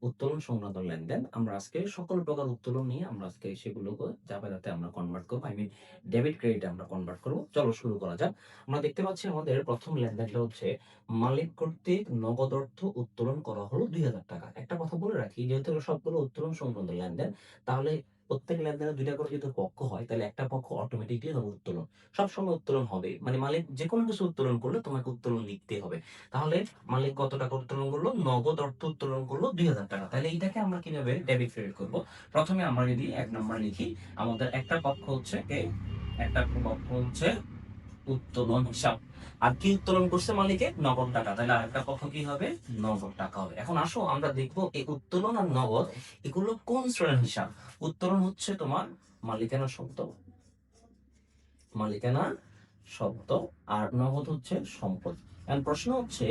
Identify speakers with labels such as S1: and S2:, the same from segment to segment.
S1: উত্তোলন সংক্রান্ত লেনদেন। আমরা আজকে সকল প্রকার উত্তোলন নিয়ে আমরা আজকে সেগুলোকে যাতে আমরা কনভার্ট করব। ডেবিট ক্রেডিটে আমরা কনভার্ট করব। চলো শুরু করা যাক। আমরা দেখতে পাচ্ছি আমাদের প্রথম লেনদেনটা হচ্ছে মালিক কর্তৃক নগদ অর্থ উত্তোলন করা হলো ৳২,০০০। একটা কথা বলে রাখি, যেহেতু এগুলো সবগুলো উত্তোলন সংক্রান্ত লেনদেন, তাহলে প্রত্যেক লেনদেনে ২ টা করে যদি পক্ষ হয়, তাহলে একটা পক্ষ অটোমেটিক্যালি হবে উত্তোলন। সবসময় উত্তোলন হবে। মানে মালিক যেকোনো কিছু উত্তোলন করলে তোমাকে উত্তোলন লিখতেই হবে। তাহলে মালিক কত টাকা উত্তোলন করলো? নগদ অর্থ উত্তোলন করলো ৳২,০০০। তাহলে এইটাকে আমরা কিভাবে ডেবিট ক্রেডিট করব? প্রথমে আমরা যদি ১ নাম্বার লিখি, আমাদের একটা পক্ষ হচ্ছে কে? একটা পক্ষ হচ্ছে উত্তোলন হিসাব। আর কি উত্তোলন করছে মালিকে? নগদ টাকা। তাহলে আরেকটা পক্ষ কি হবে? নগদ টাকা হবে। এখন আসো আমরা দেখব এই উত্তোলন আর নগদ এগুলো কোন শ্রেণীর হিসাব? উত্তোলন হচ্ছে তোমার মালিকানা সত্ত্ব, মালিকানা সত্ত্ব, আর নগদ হচ্ছে সম্পদ। এখন প্রশ্ন হচ্ছে,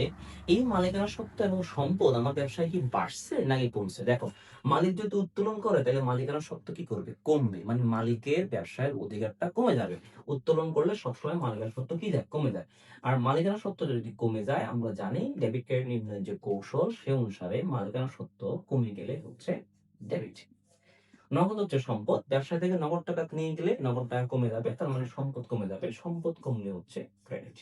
S1: এই মালিকানা সত্ত্ব এবং সম্পদ আমার ব্যবসায় কি বাড়ছে নাকি কমছে? দেখো, মালিক যদি উত্তোলন করে তাহলে মালিকানা সত্ত্ব কি করবে? কমবে। মানে মালিকের ব্যবসায়ের অধিকারটা কমে যাবে। উত্তোলন করলে সবসময় মালিকানা সত্ত্ব কি যায়? কমে যায়। আর মালিকানা সত্ত্ব যদি কমে যায়, আমরা জানি ডেবিট ক্রেডিট নির্ণয়ের যে কৌশল, সে অনুসারে মালিকানা সত্ত্ব কমে গেলে হচ্ছে ডেবিট। নগদ হচ্ছে সম্পদ। ব্যবসা থেকে নগদ টাকা নিয়ে গেলে নগদ টাকা কমে যাবে। তার মানে সম্পদ কমে যাবে। সম্পদ কমলে হচ্ছে ক্রেডিট।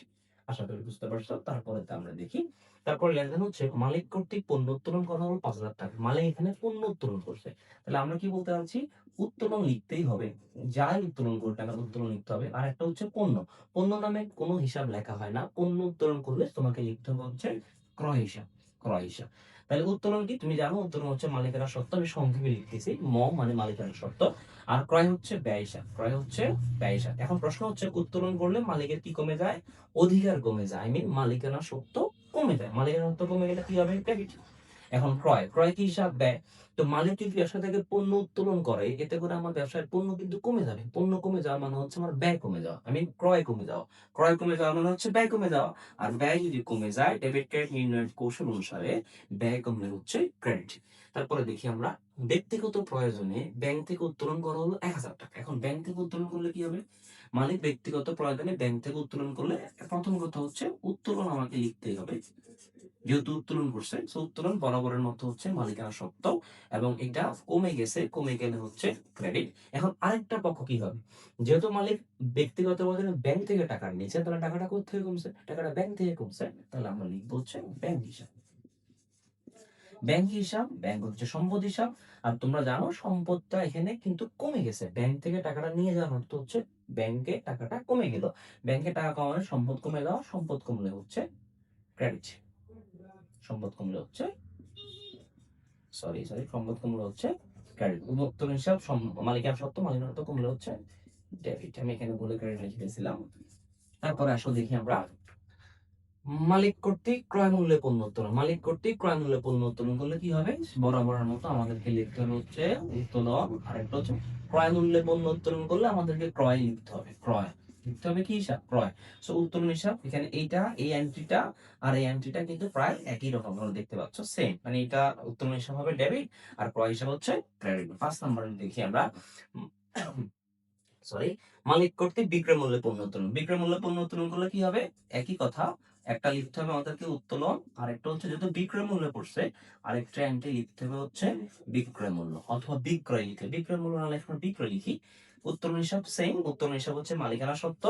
S1: আশা করি বুঝতে পারছো। তারপরেরটা আমরা দেখি। তারপর লেনদেন হচ্ছে মালিক কর্তৃক পণ্য উত্তোলন করা হলো ৳৫,০০০। মালিক এখানে পণ্য উত্তোলন করছে। তাহলে আমরা কি বলতে চাচ্ছি? উত্তোলন লিখতেই হবে। যাই উত্তোলন করুক না কেন উত্তোলন লিখতে হবে। আরেকটা হচ্ছে পণ্য। পণ্য নামে কোনো হিসাব লেখা হয় না। পণ্য উত্তোলন করলে তোমাকে লিখতে হবে হচ্ছে ক্রয় হিসাব। ক্রয় হিসাব। তাহলে উত্তোলন কি? তুমি জানো উত্তোলন হচ্ছে মালিকানা সত্ত্ব। আমি সংক্ষেপে লিখতেছি। মানে মালিকানা সত্ত্ব। আর ক্রয় হচ্ছে ব্যয় হিসাব। ক্রয় হচ্ছে ব্যয় হিসাব। এখন প্রশ্ন হচ্ছে, উত্তোলন করলে মালিকের কি কমে যায়? অধিকার কমে যায়। মালিকানা সত্ত্ব কমে যায়। মালিকানা সত্ত্ব কমে গেলে কি হবে? ক্রেডিট। এখন ক্রয়, ক্রয় কি হিসাব? ব্যয়। তো মালিক যদি ব্যবসা থেকে পণ্য উত্তোলন করে, এতে করে আমার ব্যবসার পণ্য কিন্তু কমে যাবে। পণ্য কমে যাওয়া মানে হচ্ছে আমার ব্যয় কমে যাওয়া। ক্রয় কমে যাওয়া। ক্রয় কমে যাওয়া মানে হচ্ছে ব্যয় কমে যাওয়া। আর ব্যয় যদি কমে যায়, ডেবিট ক্রেডিট নির্ণয়ের কৌশল অনুসারে ব্যয় কমলে হচ্ছে ক্রেডিট। তারপরে দেখি আমরা, ব্যক্তিগত প্রয়োজনে ব্যাংক থেকে উত্তোলন করা হলো ৳১,০০০। এখন ব্যাংক থেকে উত্তোলন করলে কি হবে? মালিক ব্যক্তিগত প্রয়োজনে ব্যাংক থেকে উত্তোলন করলে প্রথম কথা হচ্ছে উত্তোলন আমাকে লিখতেই হবে। যেহেতু উত্তোলন করছে, সো উত্তোলন বরাবরের মতো হচ্ছে মালিকানা সত্ত্ব, এবং এটা কমে গেছে, কমে গেলে হচ্ছে ক্রেডিট। এখন আরেকটা পক্ষ কি হবে? যেহেতু মালিক ব্যক্তিগত প্রয়োজনে ব্যাংক থেকে টাকা নিয়েছে, তাহলে টাকাটা কোত্থেকে কমছে? টাকাটা ব্যাংক থেকে কমছে। তাহলে আমরা লিখবো হচ্ছে ব্যাংক হিসাব। ব্যাংক হিসাব, ব্যাংক হচ্ছে সম্পদ হিসাব। আর তোমরা জানো সম্পদটা এখানে কিন্তু কমে গেছে। ব্যাংক থেকে টাকাটা নিয়ে যাওয়ার অর্থ হচ্ছে ব্যাংকে টাকাটা কমে গেল। ব্যাংকে টাকা কমানো সম্পদ কমে যাওয়া, সম্পদ কমলে হচ্ছে ক্রেডিট। সম্পদ কমলে হচ্ছে সম্পদ কমলে হচ্ছে ক্রেডিট। উত্তোলন হিসাব মালিকানা সত্ত্ব, মালিকানা সত্ত্ব কমলে হচ্ছে ডেবিট। আমি এখানে বলে ক্রেডিট লিখে দিয়েছিলাম। তারপরে আসো দেখি আমরা, মালিক কর্তৃক ক্রয় মূল্যে পণ্য উত্তোলন। মালিক কর্তৃক ক্রয় মূল্যে পণ্য উত্তোলন করলে কি হবে? বরাবরের মতো আমাদেরকে লিখতে হবে হচ্ছে উত্তোলন, আর একটা হচ্ছে ক্রয় মূল্যে পণ্য উত্তোলন করলে আমাদেরকে ক্রয় লিখতে হবে। ক্রয় লিখতে হবে কি হিসাব? ক্রয়। সো উত্তোলন হিসাব এখানে এইটা, এই এন্ট্রিটা আর এই এন্ট্রিটা কিন্তু প্রায় একই রকম, তোমরা দেখতে পাচ্ছ সেম। মানে এটা উত্তোলন হিসাব হবে ডেবিট, আর ক্রয় হিসাব হচ্ছে ক্রেডিট। ৫ নাম্বার দেখি আমরা, সরি, মালিক কর্তৃক বিক্রয় মূল্যে পণ্য উত্তোলন। বিক্রয় মূল্যে পণ্য উত্তোলন করলে কি হবে? একই কথা। একটা লিখতে হবে আমাদেরকে উত্তোলন, আর একটা হচ্ছে যেহেতু বিক্রয় মূল্যে পড়ছে, আরেকটা এন্ট্রি লিখতে হবে হচ্ছে বিক্রয় মূল্য, অথবা বিক্রয় লিখে বিক্রয় মূল্য না লেখা বিক্রয় লিখি। উত্তোলন হিসাব সেম। উত্তোলন হিসাব হচ্ছে মালিকানা সত্ত্ব।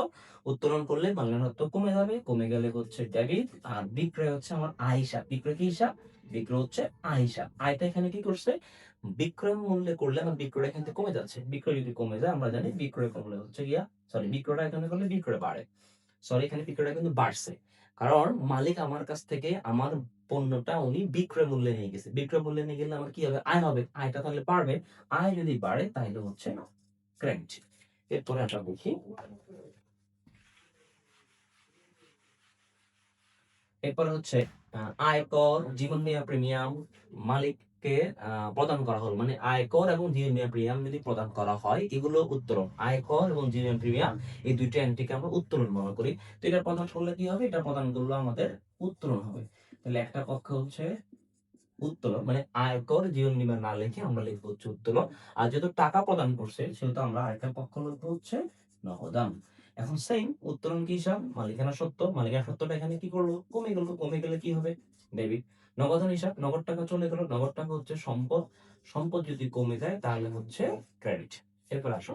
S1: উত্তোলন করলে মালিকানা সত্ত্ব কমে যাবে, কমে গেলে হচ্ছে ডেবিট। আর বিক্রয় হচ্ছে আমার আয় হিসাব। বিক্রয় কি হিসাব? বিক্রয় হচ্ছে আয় হিসাব। আয়টা এখানে কি করছে? বিক্রয় মূল্যে করলে আমার বিক্রয়টা এখান থেকে কমে যাচ্ছে। বিক্রয় যদি কমে যায়, আমরা জানি বিক্রয় কমলে হচ্ছে গিয়া, বিক্রয়টা এখানে করলে বিক্রয় বাড়ে। এখানে বিক্রয়টা কিন্তু বাড়ছে। কারণ মালিক আমার কাছ থেকে আমার পণ্যটা উনি বিক্রয় মূল্যে নিয়ে গেছে। বিক্রয় মূল্যে নিয়ে গেলে আমার কি হবে? আয় হবে। আয়টা তাহলে বাড়বে। আয় যদি বাড়ে তাহলে হচ্ছে ক্রেডিট। এরপরে আমরা দেখি, এরপরে হচ্ছে আয়কর, জীবন বীমা প্রিমিয়াম মালিককে প্রদান করা হলো। মানে আয়কর এবং জীবন বীমা প্রিমিয়াম যদি প্রদান করা হয়, এগুলো উত্তোলন। আয়কর এবং জীবন বীমা প্রিমিয়াম, এই দুইটা এন্ট্রিকে আমরা উত্তোলন মনে করি। তো এটা প্রদান করলে কি হবে? এটা প্রদান করলে আমাদের উত্তোলন হবে। তাহলে একটা পক্ষ হচ্ছে উত্তোলন, মানে আয়কর জীবন বীমা না লিখে আমরা লিখবো হচ্ছে উত্তোলন। আর যেহেতু টাকা প্রদান করছে, সেহেতু আমরা আরেকটা পক্ষ লিখবো হচ্ছে নগদান। এখন সেম উত্তোলন কি হিসাব? মালিকানা সত্ত্ব। মালিকানা সত্ত্বটা এখানে কি করলো? কমে গেল। কমে গেলে কি হবে? ডেবিট। নগদান হিসাব, নগদ টাকা চলে গেল, নগদ টাকা হচ্ছে সম্পদ, সম্পদ যদি কমে যায় তাহলে হচ্ছে ক্রেডিট। এরপর আসো,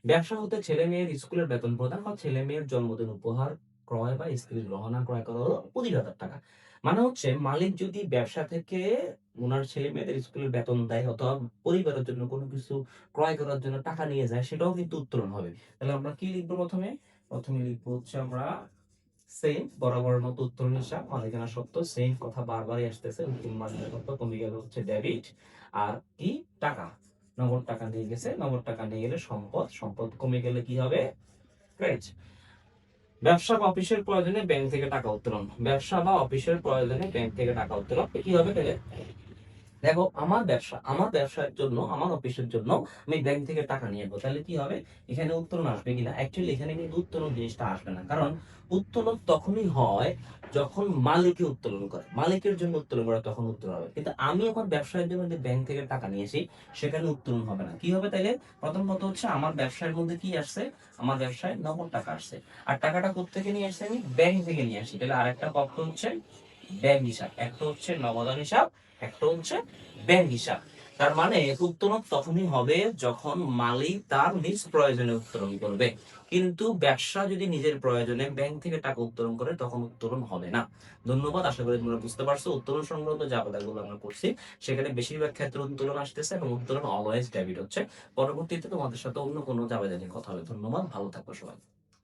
S1: ব্যবসা হতে ছেলে মেয়ের স্কুলের বেতন প্রদান বা ছেলে মেয়ের জন্মদিন উপহার ক্রয় বা স্ত্রী গহনা ক্রয় করা হলো 25,000 টাকা। মানে হচ্ছে মালিক যদি ব্যবসা থেকে ওনার ছেলে মেয়েদের স্কুলের বেতন দেয় অথবা পরিবারের জন্য কোনো কিছু ক্রয় করার জন্য টাকা নিয়ে যায়, সেটাও কিন্তু উত্তোলন হবে। তাহলে আমরা কি লিখবো প্রথমে? প্রথমে লিখবো হচ্ছে আমরা সেম বরাবরের মতো উত্তোলন হিসাব, মালিকানা সত্ত্ব, সেম কথা বারবারই আসতেছে। নতুন মালিকানা সত্ত্ব কমে গেলে হচ্ছে ডেবিট, আর কি টাকা, নগদ টাকা নিয়ে গেছে, নগদ টাকা নিয়ে গেলে সম্পদ, সম্পদ কমে গেলে কি হবে? ক্রেডিট। ব্যবসা বা অফিসের প্রয়োজনে ব্যাংক থেকে টাকা উত্তোলন, ব্যবসা বা অফিসের প্রয়োজনে ব্যাংক থেকে টাকা উত্তোলন কি হবে তাহলে? দেখো আমার ব্যবসা, আমার ব্যবসার জন্য, আমার অফিসের জন্য আমি ব্যাংক থেকে টাকা নিয়ে যাবো, তাহলে কি হবে? এখানে উত্তোলন আসবে কিনা? অ্যাকচুয়ালি এখানে কিন্তু উত্তোলন জিনিসটা আসবে না, কারণ উত্তোলন তখনই হয় যখন মালিকে উত্তোলন করে, মালিকের জন্য উত্তোলন করে তখন উত্তোলন হবে। কিন্তু আমি আমার ব্যবসায়ের জন্য যে ব্যাংক থেকে টাকা নিয়েছি সেখানে উত্তোলন হবে না। কি হবে তাইলে? প্রথম কথা হচ্ছে আমার ব্যবসার মধ্যে কি আসছে? আমার ব্যবসায় নগদ টাকা আসছে, আর টাকাটা কোত্থেকে নিয়ে আসছে? আমি ব্যাংক থেকে নিয়ে আসি। তাহলে আরেকটা পক্ষ হচ্ছে ব্যাংক হিসাব, একটা হচ্ছে নগদান হিসাব, একটা হচ্ছে ব্যাংক হিসাব। তার মানে উত্তোলন তখনই হবে যখন মালিক তার নিজ প্রয়োজনে উত্তোলন করবে, কিন্তু ব্যবসা যদি নিজের প্রয়োজনে ব্যাংক থেকে টাকা উত্তোলন করে তখন উত্তোলন হবে না। ধন্যবাদ, আশা করি তোমরা বুঝতে পারছো। উত্তোলন সংক্রান্ত যে আলাদাগুলো আমরা করছি সেখানে বেশিরভাগ ক্ষেত্রে উত্তোলন আসতেছে এবং উত্তোলন অলওয়েজ ডেবিট হচ্ছে। পরবর্তীতে তোমাদের সাথে অন্য কোনো জায়গায় কথা হবে। ধন্যবাদ, ভালো থাকো সবাই।